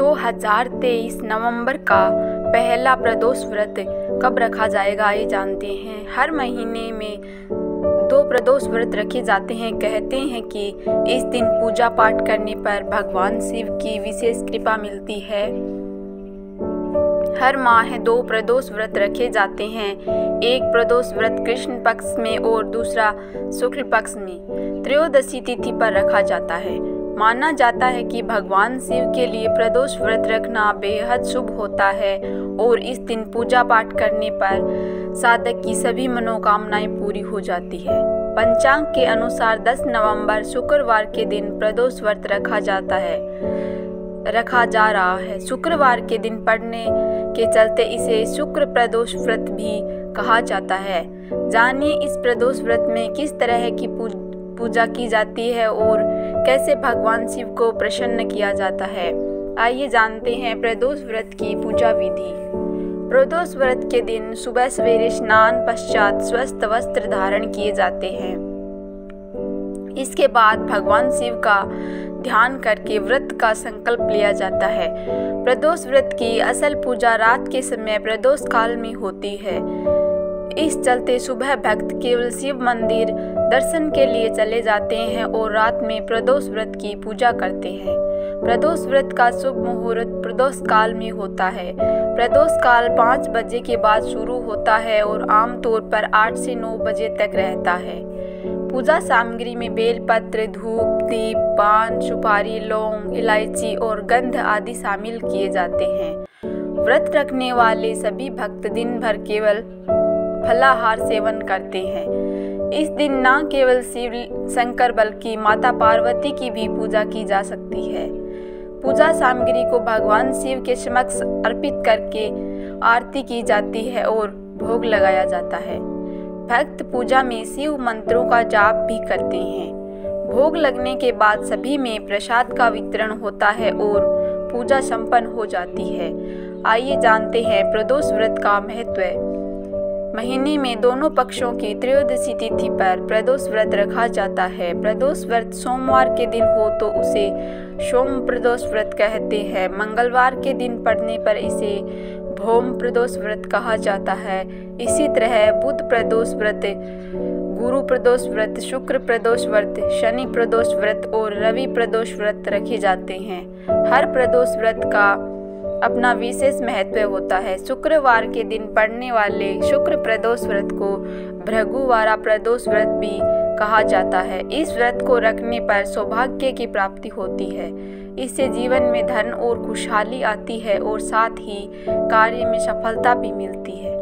2023 नवंबर का पहला प्रदोष व्रत कब रखा जाएगा ये जानते हैं। हर महीने में 2 प्रदोष व्रत रखे जाते हैं। कहते हैं कि इस दिन पूजा पाठ करने पर भगवान शिव की विशेष कृपा मिलती है। हर माह 2 प्रदोष व्रत रखे जाते हैं। एक प्रदोष व्रत कृष्ण पक्ष में और दूसरा शुक्ल पक्ष में त्रयोदशी तिथि पर रखा जाता है। माना जाता है कि भगवान शिव के लिए प्रदोष व्रत रखना बेहद शुभ होता है और इस दिन पूजा पाठ करने पर साधक की सभी मनोकामनाएं पूरी हो जाती है। पंचांग के अनुसार 10 नवंबर शुक्रवार के दिन प्रदोष व्रत रखा जा रहा है। शुक्रवार के दिन पड़ने के चलते इसे शुक्र प्रदोष व्रत भी कहा जाता है। जानिए इस प्रदोष व्रत में किस तरह की पूजा की जाती है और कैसे भगवान शिव को प्रसन्न किया जाता है। आइए जानते हैं प्रदोष व्रत की पूजा विधि। प्रदोष व्रत के दिन सुबह सवेरे स्नान पश्चात स्वस्थ वस्त्र धारण किए जाते हैं। इसके बाद भगवान शिव का ध्यान करके व्रत का संकल्प लिया जाता है। प्रदोष व्रत की असल पूजा रात के समय प्रदोष काल में होती है। इस चलते सुबह भक्त केवल शिव मंदिर दर्शन के लिए चले जाते हैं और रात में प्रदोष व्रत की पूजा करते हैं। प्रदोष व्रत का शुभ मुहूर्त प्रदोष काल में होता है। प्रदोष काल 5 बजे के बाद शुरू होता है और आमतौर पर 8 से 9 बजे तक रहता है। पूजा सामग्री में बेलपत्र, धूप, दीप, पान, सुपारी, लौंग, इलायची और गंध आदि शामिल किए जाते हैं। व्रत रखने वाले सभी भक्त दिन भर केवल फलाहार सेवन करते हैं। इस दिन न केवल शिव शंकर बल्कि माता पार्वती की भी पूजा की जा सकती है। पूजा सामग्री को भगवान शिव के समक्ष अर्पित करके आरती की जाती है और भोग लगाया जाता है। भक्त पूजा में शिव मंत्रों का जाप भी करते हैं। भोग लगने के बाद सभी में प्रसाद का वितरण होता है और पूजा संपन्न हो जाती है। आइए जानते हैं प्रदोष व्रत का महत्व। महीने में दोनों पक्षों की त्रयोदशी तिथि पर प्रदोष व्रत रखा जाता है। प्रदोष व्रत सोमवार के दिन हो तो उसे सोम प्रदोष व्रत कहते हैं। मंगलवार के दिन पड़ने पर इसे भौम प्रदोष व्रत कहा जाता है। इसी तरह बुध प्रदोष व्रत, गुरु प्रदोष व्रत, शुक्र प्रदोष व्रत, शनि प्रदोष व्रत और रवि प्रदोष व्रत रखे जाते हैं। हर प्रदोष व्रत का अपना विशेष महत्व होता है। शुक्रवार के दिन पड़ने वाले शुक्र प्रदोष व्रत को भृगुवारा प्रदोष व्रत भी कहा जाता है। इस व्रत को रखने पर सौभाग्य की प्राप्ति होती है। इससे जीवन में धन और खुशहाली आती है और साथ ही कार्य में सफलता भी मिलती है।